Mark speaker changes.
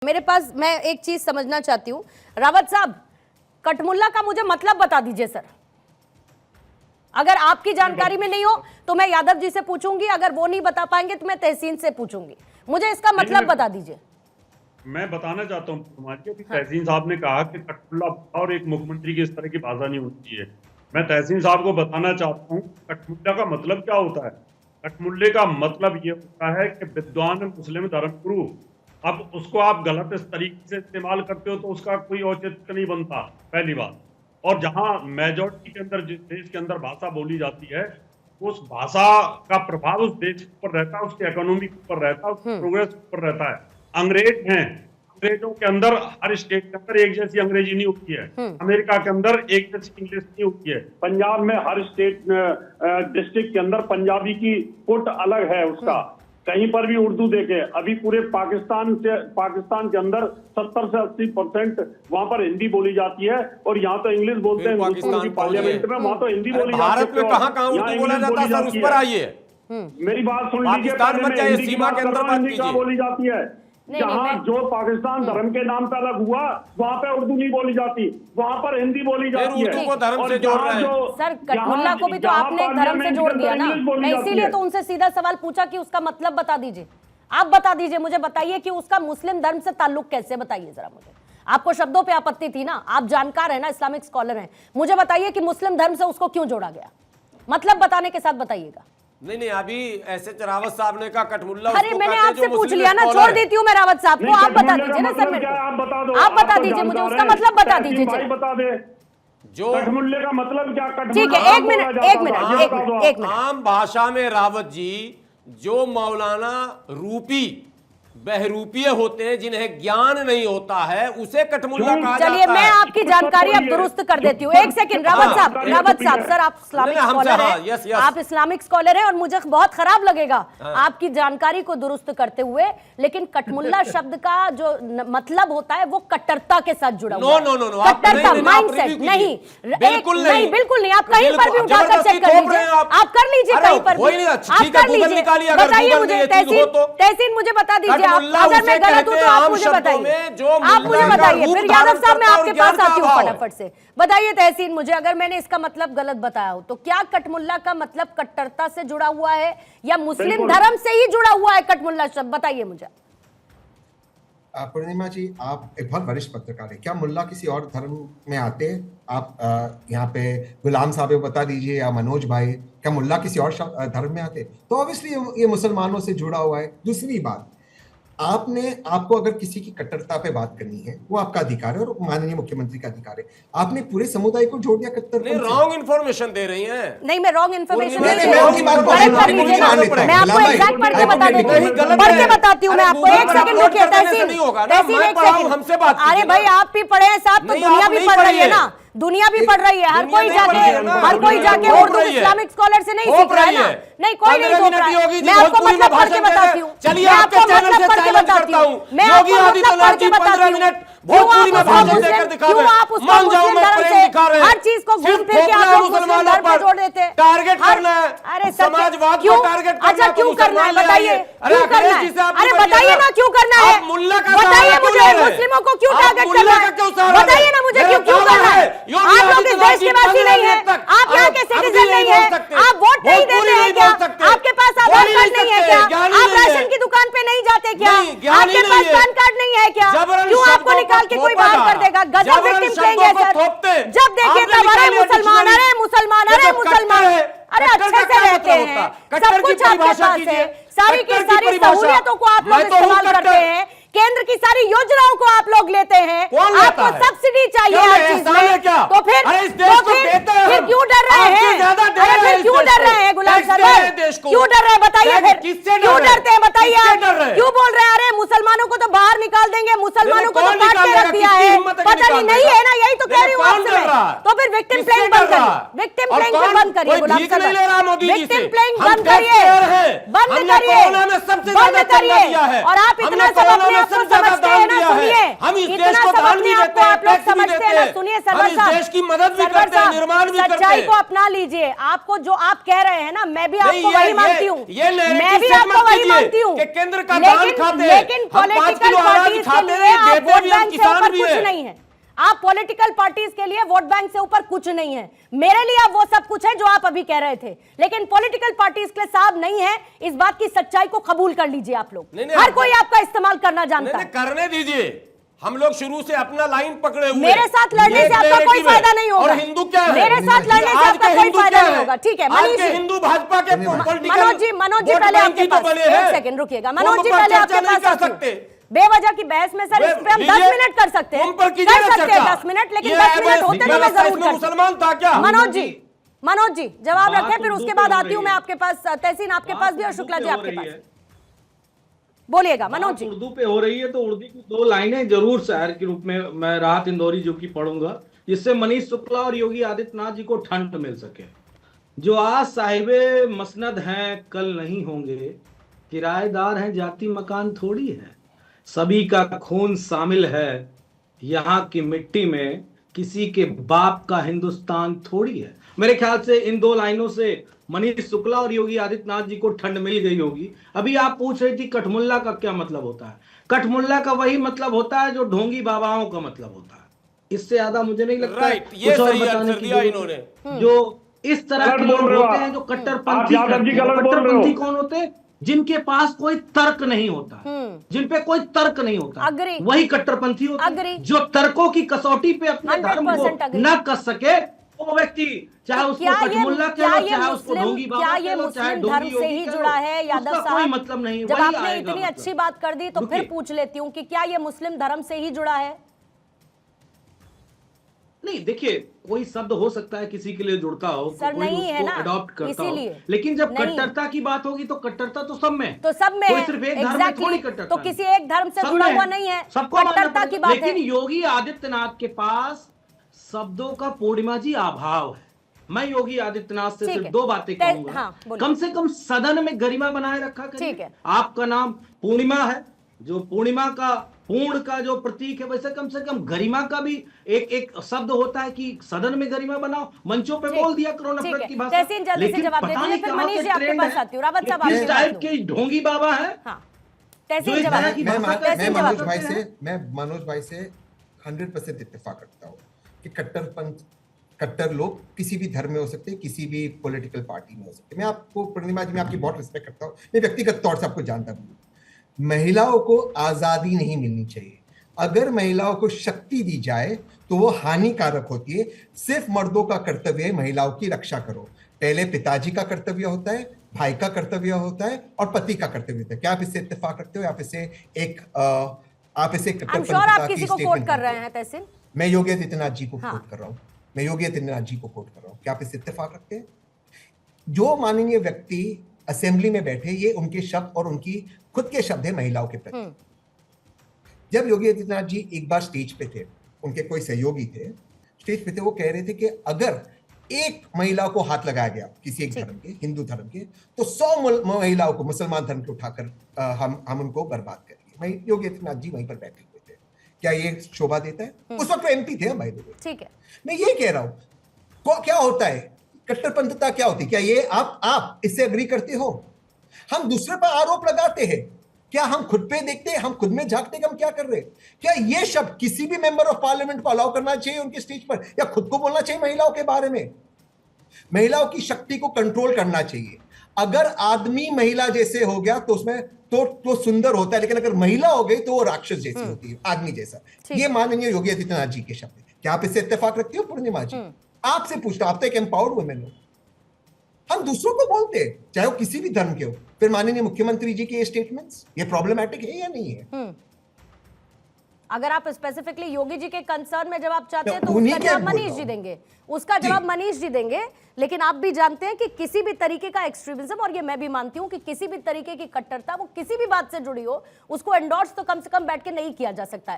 Speaker 1: मेरे पास मैं एक चीज समझना चाहती हूँ रावत साहब, कठमुल्ला का मुझे मतलब बता दीजिए सर। अगर आपकी जानकारी में नहीं हो तो मैं यादव जी से पूछूंगी, अगर वो नहीं बता पाएंगे तो मैं तहसीन से पूछूंगी। मुझे इसका मतलब बता दीजिए। मैं
Speaker 2: बताना चाहता हूँ तहसीन साहब ने कहा कि कठमुल्ला और एक मुख्यमंत्री की इस तरह की भाषा नहीं होनी चाहिए। मैं तहसीन साहब को बताना चाहता हूँ कठमुल्ला का मतलब क्या होता है। कठमुल्ले का मतलब ये होता है कि विद्वान मुस्लिम धर्मगुरु। अब उसको आप गलत इस तरीके से इस्तेमाल करते हो तो उसका कोई औचित्य नहीं बनता, पहली बात। और जहां मेजॉरिटी के अंदर, जिस देश के अंदर भाषा बोली जाती है, उस भाषा का प्रभाव उस देश पर रहता है, उसकी इकोनॉमी पर रहता है, उसकी प्रोग्रेस पर रहता है। अंग्रेज हैं, अंग्रेजों के अंदर हर स्टेट के अंदर एक जैसी अंग्रेजी नहीं होती है। अमेरिका के अंदर एक जैसी इंग्लिश नहीं होती है। पंजाब में हर स्टेट डिस्ट्रिक्ट के अंदर पंजाबी की पुट अलग है उसका। कहीं पर भी उर्दू देखे, अभी पूरे पाकिस्तान के अंदर 70 से 80% वहां पर हिंदी बोली जाती है और यहाँ तो इंग्लिश बोलते हैं।
Speaker 3: पाकिस्तान
Speaker 2: पार्लियामेंट में वहां तो हिंदी बोली जाती है।
Speaker 3: भारत में कहाँ उर्दू बोला जाता है सर, उस पर आइए।
Speaker 2: मेरी बात सुन लीजिए,
Speaker 3: पाकिस्तान मत जाइए, सीमा के अंदर बात कीजिए।
Speaker 2: बोली जाती है जहाँ जो पाकिस्तान धर्म के नाम पे अलग हुआ वहाँ पे उर्दू नहीं बोली जाती, वहाँ पर हिंदी बोली जाती है।
Speaker 3: उर्दू को धर्म से जोड़ रहे हैं
Speaker 1: सर। कठमुल्ला को भी तो आपने धर्म से जोड़ दिया ना। मैं इसीलिए तो उनसे सीधा सवाल पूछा कि उसका मतलब बता दीजिए। आप बता दीजिए, मुझे बताइए कि उसका मुस्लिम धर्म से ताल्लुक कैसे, बताइए जरा मुझे। आपको शब्दों पे आपत्ति थी ना, आप जानकार है ना, इस्लामिक स्कॉलर हैं, मुझे बताइए कि मुस्लिम धर्म से उसको क्यों जोड़ा गया, मतलब बताने के साथ बताइएगा।
Speaker 3: नहीं, अभी ऐसे रावत साहब ने कहा कठमुल्ला।
Speaker 1: अरे मैंने आपसे पूछ लिया ना, छोड़ देती हूँ मैं रावत साहब को। आप बता दीजिए ना सर, मेरे को आप बता दीजिए, मुझे उसका मतलब बता दीजिए।
Speaker 2: बता दे जो कठमुल्ले का मतलब क्या।
Speaker 1: ठीक है, एक मिनट।
Speaker 3: आम भाषा में रावत जी, जो मौलाना रूपी बहरूपीय होते हैं, जिन्हें ज्ञान नहीं होता है, उसे कठमुल्ला कहा जाता है।
Speaker 1: चलिए मैं आपकी जानकारी अब दुरुस्त कर देती हूँ। एक सेकंड रावत साहब, सर आप इस्लामिक स्कॉलर हैं, आप इस्लामिक स्कॉलर हैं और मुझे बहुत खराब लगेगा आपकी जानकारी को दुरुस्त करते हुए, लेकिन कठमुल्ला शब्द का जो मतलब होता है वो कट्टरता के साथ जुड़ा हुआ है।
Speaker 3: नो,
Speaker 1: कट्टरता माइंडसेट नहीं, बिल्कुल नहीं। आप कहीं पर भी उठाकर चेक कर लीजिए, आप कर लीजिए कहीं पर भी, आप कर लीजिए। बताइए मुझे तहसीन, मुझे बता दीजिए। अगर मैं गलत हूं तो आप मुझे बताइए, आप मुझे बताइए। फिर यादव साहब मैं आपके पास आती हूँ फटाफट से। बताइए तहसीन मुझे, अगर मैंने इसका मतलब गलत बताया हो तो क्या कठमुल्ला का मतलब कट्टरता से जुड़ा हुआ है या मुस्लिम धर्म से ही जुड़ा हुआ है कठमुल्ला शब्द, बताइए मुझे।
Speaker 4: पूर्णिमा जी, आप एक बहुत वरिष्ठ पत्रकार है, क्या मुल्ला किसी और धर्म में आते हैं? आप यहाँ पे गुलाम साहब को बता दीजिए या मनोज भाई, क्या मुल्ला किसी और धर्म में आते? तो ऑब्वियसली ये मुसलमानों से जुड़ा हुआ है। दूसरी बात, आपको अगर किसी की कट्टरता पे बात करनी है वो आपका अधिकार है और माननीय मुख्यमंत्री का अधिकार है। आपने पूरे समुदाय को जोड़ दिया कट्टर।
Speaker 3: नहीं, रॉन्ग इन्फॉर्मेशन दे रही हैं।
Speaker 1: नहीं, मैं रॉन्ग इन्फॉर्मेशन नहीं दे रही हूं। मैं आपको एग्जैक्ट पढ़ के बता देती हूं, पढ़ के बताती हूँ मैं आपको। एक सेकंड रुकिए तहसीन, एक सेकंड। अरे भाई आप भी पढ़े हैं साथ तो दुनिया भी पढ़ रही है ना, दुनिया भी पढ़ रही है। हर कोई जाके उर्दू इस्लामिक स्कॉलर से नहीं सीख रहा है ना। नहीं, कोई नहीं सीख रहा है। मैं आपको मतलब पढ़ के बताती हूँ,
Speaker 3: चलिए आपके चैनल से चैलेंज करता हूं। योगी आदित्यनाथ जी 15 मिनट भोजपुरी में भाषण देकर दिखावे, मान जाओ मैं प्रेम दिखा रहे हैं।
Speaker 1: हर चीज को घूम फिर के आप मुसलमान धर्म पे जोड़ देते हैं।
Speaker 3: टारगेट करना है,
Speaker 1: अरे
Speaker 3: समाजवाद को टारगेट करना है।
Speaker 1: अच्छा क्यों करना है, बताइए क्यों करना है? अरे बताइए ना क्यों करना है, बताइए मुझे। मुस्लिमों को क्यों टारगेट करना है, बताइए ना मुझे क्यों करना है? आप लोग इस देश के वासी नहीं है, आप यहाँ के सिटीजन नहीं है, आप वोट नहीं देते हैं क्या? आपके पास आधार कार्ड नहीं है क्या? आप राशन की दुकान पे नहीं जाते क्या? आपके पास पैन कार्ड नहीं है क्या? क्यों आपको निकाल के कोई बात कर देगा? गजब विक्टिम प्लेइंग है सर। जब देखिए तब अरे मुसलमान, अरे मुसलमान, अरे मुसलमान। अरे अच्छे से रहते हैं, सब कुछ आपके पास है, सारी की सारी सहूलियतों को आप लोग इस्तेमाल करते हैं, केंद्र की सारी योजनाओं को आप लोग लेते हैं, आपको सब्सिडी चाहिए हर चीज में, तो फिर क्यों डर रहे हैं? अरे फिर क्यों डर रहे हैं गुलाम सरवर, क्यों डर रहे हैं बताइए? फिर क्यों डरते हैं बताइए? आप क्यों बोल रहे हैं अरे मुसलमानों को तो बाहर निकाल देंगे, मुसलमानों को तो काट के रख दिया है? पता नहीं है ना, यही तो कह रही हूँ आपसे। तो फिर विक्टिम प्लेइंग बंद करिए, विक्टिम प्लेइंग बंद करिए गुलाम सरवर, विक्टिम प्लेइंग बंद करिए, बंद करिए, बंद करिए। और आप इतना सब अपने आप को समझते हैं ना, सुनिए, इतना सब अपने आप को आप लोग समझते
Speaker 3: करते
Speaker 1: ना,
Speaker 3: हैं,
Speaker 1: सुनिए
Speaker 3: हम
Speaker 1: सरवर
Speaker 3: इस
Speaker 1: साहब,
Speaker 3: देश की मदद भी
Speaker 1: सरवर
Speaker 3: करते हैं,
Speaker 1: साहब,
Speaker 3: निर्माण भी करते
Speaker 1: सच्चाई
Speaker 3: हैं।
Speaker 1: को अपना लीजिए। आपको जो आप कह रहे हैं ना, मैं भी
Speaker 3: नहीं,
Speaker 1: आपको वही मानती हूँ,
Speaker 3: ये narrative
Speaker 1: मैं भी
Speaker 3: से
Speaker 1: आपको
Speaker 3: मत
Speaker 1: वही
Speaker 3: कीजिए
Speaker 1: मानती हूँ
Speaker 3: कि केंद्र का दान खाते हैं।
Speaker 1: लेकिन
Speaker 3: हम 5
Speaker 1: पॉलिटिकल
Speaker 3: किलो अनाज
Speaker 1: पार्टीज के
Speaker 3: खाते
Speaker 1: लिए
Speaker 3: हैं,
Speaker 1: आप
Speaker 3: देते
Speaker 1: वोट
Speaker 3: भी हम,
Speaker 1: बैंक से
Speaker 3: किसान
Speaker 1: ऊपर
Speaker 3: भी
Speaker 1: कुछ
Speaker 3: हैं।
Speaker 1: नहीं है। आप पॉलिटिकल पार्टीज के लिए वोट बैंक से ऊपर कुछ नहीं है। मेरे लिए आप वो सब कुछ है जो आप अभी कह रहे थे, लेकिन पॉलिटिकल पार्टीज के लिए साहब नहीं है। इस बात की सच्चाई को कबूल कर लीजिए आप लोग।
Speaker 3: नहीं,
Speaker 1: हर कोई आपका इस्तेमाल करना जानता
Speaker 3: नहीं,
Speaker 1: है।
Speaker 3: करने दीजिए, हम लोग शुरू से अपना लाइन पकड़े हुए।
Speaker 1: मेरे साथ लड़ने से आपका कोई फायदा नहीं होगा।
Speaker 3: और हिंदू क्या है?
Speaker 1: मेरे साथ लड़ने से
Speaker 3: आज
Speaker 1: आपका
Speaker 3: के
Speaker 1: कोई
Speaker 3: हिंदू
Speaker 1: फायदा
Speaker 3: क्या
Speaker 1: नहीं होगा। ठीक है,
Speaker 3: आज
Speaker 1: मनीष
Speaker 3: के
Speaker 1: जी,
Speaker 3: हिंदू भाजपा के पॉलिटिकल
Speaker 1: मनोज जी
Speaker 3: वोट
Speaker 1: पहले
Speaker 3: बैंक
Speaker 1: आपके
Speaker 3: ही तो
Speaker 1: पास
Speaker 3: बने
Speaker 1: एक
Speaker 3: हैं।
Speaker 1: सेकंड रुकिएगा।
Speaker 3: तुम
Speaker 1: मनोज जी
Speaker 3: पर
Speaker 1: पहले
Speaker 3: चर्चा
Speaker 1: आपके
Speaker 3: नहीं
Speaker 1: पास
Speaker 3: कर
Speaker 1: आती हूं।
Speaker 3: सकते।
Speaker 1: बेवजह की बहस में सर इस पे हम
Speaker 3: लीजिए,
Speaker 1: 10 मिनट कर सकते हैं,
Speaker 3: तुम पर कीजिए
Speaker 1: कर
Speaker 3: ना
Speaker 1: सकते हैं
Speaker 3: चर्चा।
Speaker 1: 10 मिनट, लेकिन
Speaker 3: ये
Speaker 1: 10 मिनट होते तो मैं
Speaker 3: व्यवस्था
Speaker 1: जरूर
Speaker 3: इसमें
Speaker 1: करती।
Speaker 3: मुसलमान था क्या?
Speaker 1: मनोज जी जवाब
Speaker 5: बात
Speaker 1: रखें, फिर
Speaker 5: उर्दू
Speaker 1: उसके
Speaker 5: पे
Speaker 1: बाद
Speaker 5: हो
Speaker 1: आती हूँ
Speaker 5: रही
Speaker 1: मैं
Speaker 5: है।
Speaker 1: आपके पास। तहसीन आपके पास भी और शुक्ला जी आपके पास।
Speaker 5: है।
Speaker 1: बोलिएगा मनोज
Speaker 5: बात
Speaker 1: जी।
Speaker 5: उर्दू पे हो रही है तो उर्दू की 2 लाइनें जरूर शायर के रूप में मैं राहत इंदौरी जो की पढ़ूंगा, जिससे मनीष शुक्ला और योगी आदित्यनाथ जी को ठंड मिल सके। जो आज साहिबे मसनद हैं कल नहीं होंगे, किराएदार हैं जाति मकान थोड़ी है, सभी का खून शामिल है यहाँ की मिट्टी में, किसी के बाप का हिंदुस्तान थोड़ी है। मेरे ख्याल से इन 2 लाइनों से मनीष शुक्ला और योगी आदित्यनाथ जी को ठंड मिल गई होगी। अभी आप पूछ रही थी कठमुल्ला का क्या मतलब होता है। कठमुल्ला का वही मतलब होता है जो ढोंगी बाबाओं का मतलब होता है। इससे ज्यादा मुझे नहीं लगता है
Speaker 3: राइट, ये
Speaker 5: कुछ और
Speaker 3: सही
Speaker 5: बताने
Speaker 3: आंसर
Speaker 5: की
Speaker 3: दिया
Speaker 5: जरूरत
Speaker 3: इन्होंने।
Speaker 5: है। जो इस तरह के
Speaker 2: गलत बोल
Speaker 5: लोग
Speaker 2: रहे हो
Speaker 5: होते
Speaker 2: आप।
Speaker 5: हैं जो
Speaker 2: आप
Speaker 5: कट्टरपंथी
Speaker 2: यादव जी
Speaker 5: करते हैं।
Speaker 2: गलत बोल रहे हो।
Speaker 5: कट्टरपंथी कौन होते हैं? जिनके पास कोई तर्क नहीं होता है, जिन पे कोई तर्क नहीं होता,
Speaker 1: Agree.
Speaker 5: वही कट्टरपंथी होते हैं।
Speaker 1: Agree.
Speaker 5: जो तर्कों की कसौटी पे अपने धर्म
Speaker 1: 100%
Speaker 5: को
Speaker 1: agree.
Speaker 5: न कस सके, वो व्यक्ति चाहे उसको कठमुल्ला कह लो, चाहे उसको ढोंगी बाबा
Speaker 1: क्या
Speaker 5: कह
Speaker 1: ये
Speaker 5: लो, चाहे
Speaker 1: मुस्लिम
Speaker 5: ढोंगी
Speaker 1: धर्म से
Speaker 5: योगी
Speaker 1: ही
Speaker 5: कह
Speaker 1: जुड़ा
Speaker 5: लो,
Speaker 1: है यादव
Speaker 5: उसका
Speaker 1: साहब?
Speaker 5: कोई मतलब नहीं।
Speaker 1: जब
Speaker 5: वही
Speaker 1: आपने
Speaker 5: आएगा
Speaker 1: इतनी
Speaker 5: मतलब।
Speaker 1: अच्छी बात कर दी तो फिर
Speaker 5: रुकिए।
Speaker 1: पूछ लेती हूँ कि क्या ये मुस्लिम धर्म से ही जुड़ा है?
Speaker 5: नहीं, देखिए, कोई शब्द हो सकता है किसी के लिए जुड़ता हो,
Speaker 1: सर,
Speaker 5: कोई
Speaker 1: नहीं है
Speaker 5: उसको
Speaker 1: ना,
Speaker 5: अडॉप्ट करता हो,
Speaker 1: इसीलिए।
Speaker 5: लेकिन जब
Speaker 1: नहीं।
Speaker 5: कट्टरता की बात होगी तो कट्टरता तो सब में है।
Speaker 1: तो सब में
Speaker 5: कोई
Speaker 1: है,
Speaker 5: सिर्फ एक धर्म में
Speaker 1: exactly.
Speaker 5: थोड़ी कट्टरता
Speaker 1: तो
Speaker 5: है।
Speaker 1: किसी एक धर्म से
Speaker 5: सब
Speaker 1: जुड़ा
Speaker 5: में
Speaker 1: हुआ नहीं है,
Speaker 5: सबको मानना
Speaker 1: कट्टरता की
Speaker 5: पड़ेगा।
Speaker 1: बात
Speaker 5: लेकिन
Speaker 1: है।
Speaker 5: योगी आदित्यनाथ के पास शब्दों का पूर्णिमा जी अभाव है। मैं योगी आदित्यनाथ से
Speaker 1: ठीक
Speaker 5: सिर्फ
Speaker 1: है।
Speaker 5: 2 बातें
Speaker 1: हाँ,
Speaker 5: कहूंगा।
Speaker 1: बोलिए।
Speaker 5: कम से कम सदन में गरिमा बनाए रखा करिए।
Speaker 1: ठीक है।
Speaker 5: आपका नाम पूर्णिमा है, जो पूर्णिमा का पूर्ण का जो प्रतीक है, वैसे कम से कम गरिमा का भी एक शब्द होता है कि सदन में गरिमा बनाओ। मंचों पे बोल दिया करो
Speaker 1: ठीक
Speaker 5: नफरत
Speaker 1: है।
Speaker 5: की भाषा।
Speaker 1: तहसीन जल्दी से
Speaker 5: लेकिन
Speaker 1: जवाब दे
Speaker 5: पता
Speaker 1: दीजिए,
Speaker 5: नहीं
Speaker 1: फिर
Speaker 5: कहाँ
Speaker 1: मनीष
Speaker 5: से
Speaker 1: जी आपके
Speaker 5: ट्रेंड
Speaker 1: पास
Speaker 5: है
Speaker 1: आती हूँ। रावत
Speaker 5: कि
Speaker 1: साहब
Speaker 5: किस
Speaker 1: आपकी
Speaker 5: टाइप
Speaker 1: बात
Speaker 5: के ढोंगी बाबा है
Speaker 1: हाँ,
Speaker 5: जो
Speaker 1: तहसीन
Speaker 5: इस
Speaker 1: जवाब
Speaker 5: तरह की भाषा करते
Speaker 1: तहसीन
Speaker 5: हैं।
Speaker 1: जवाब
Speaker 4: मैं मनोज भाई से 100% इत्तेफाक रखता हूँ कि कट्टर लोग किसी भी धर्म में हो सकते हैं, किसी भी पॉलिटिकल पार्टी में हो सकते हैं। मैं आपको पूर्णिमा जी, मैं आपकी बहुत रिस्पेक्ट करता हूँ, मैं व्यक्तिगत तौर से आपको जानता भी हूँ। महिलाओं को आजादी नहीं मिलनी चाहिए। अगर महिलाओं को शक्ति दी जाए तो वो हानिकारक होती है। सिर्फ मर्दों का कर्तव्य है महिलाओं की रक्षा करो। पहले पिताजी का कर्तव्य होता है, भाई का कर्तव्य होता है और पति का कर्तव्य होता है। क्या आप इससे इत्तेफाक रखते हो? आप इसे
Speaker 1: I'm sure आप किसी को कोट कर रहे हैं तहसीन।
Speaker 4: मैं योगी आदित्यनाथ जी को
Speaker 1: हाँ।
Speaker 4: कोट कर रहा हूँ। मैं योगी आदित्यनाथ जी को कोट कर रहा हूँ। क्या आप इससे इत्तेफाक रखते हैं? जो माननीय व्यक्ति असेंबली में बैठे, ये उनके शब्द और उनकी खुद के शब्द है महिलाओं के प्रति। जब योगी आदित्यनाथ जी एक बार स्टेज पे थे, उनके कोई सहयोगी थे, स्टेज पे थे, वो कह रहे थे कि अगर एक महिला को हाथ लगाया गया किसी एक धर्म के, हिंदू धर्म के, तो 100 महिलाओं को मुसलमान धर्म के उठाकर हम उनको बर्बाद करेंगे। वही योगी आदित्यनाथ जी वहीं पर बैठे हुए थे। क्या ये शोभा देता है? उस वक्त एमपी थे भाई लोग।
Speaker 1: ठीक है,
Speaker 4: मैं ये कह रहा हूं, क्या होता है कट्टरपंथता? क्या होती है? क्या ये आप इससे अग्री करते हो? हम दूसरे पर आरोप लगाते हैं, क्या हम खुद पे देखते हैं? हम खुद में झांकते कि हम क्या कर रहे हैं? क्या ये शब्द किसी भी मेंबर ऑफ पार्लियामेंट को अलाउ करना चाहिए उनके स्टेज पर, या खुद को बोलना चाहिए महिलाओं के बारे में? महिलाओं की शक्ति को कंट्रोल करना चाहिए। अगर आदमी महिला जैसे हो गया तो उसमें तो सुंदर होता है, लेकिन अगर महिला हो गई तो वो राक्षस जैसी होती है, आदमी जैसा। ये माननीय योगी आदित्यनाथ जी के शब्द हैं। क्या आप इससे इत्तेफाक रखती हो पूर्णिमा जी? आपसे पूछता, आप तो एक एम्पावर्ड वुमेन हो। हम दूसरों को बोलते हैं, चाहे वो किसी भी धर्म के हो। फिर माननीय मुख्यमंत्री जी के ये स्टेटमेंट्स, ये प्रॉब्लमैटिक है या नहीं है?
Speaker 1: अगर आप स्पेसिफिकली योगी जी के कंसर्न में जवाब चाहते हैं तो
Speaker 4: उन्हीं
Speaker 1: उसका
Speaker 4: के
Speaker 1: जवाब
Speaker 4: बोल
Speaker 1: मनीष
Speaker 4: रहा
Speaker 1: जी
Speaker 4: हूं।
Speaker 1: देंगे, उसका जवाब मनीष जी देंगे। लेकिन आप भी जानते हैं कि किसी भी तरीके का एक्सट्रीमिज्म, और ये मैं भी मानती हूं कि किसी भी तरीके की कट्टरता, वो किसी भी बात से जुड़ी हो, उसको एंडोर्स तो कम से कम बैठ के नहीं किया जा सकता है।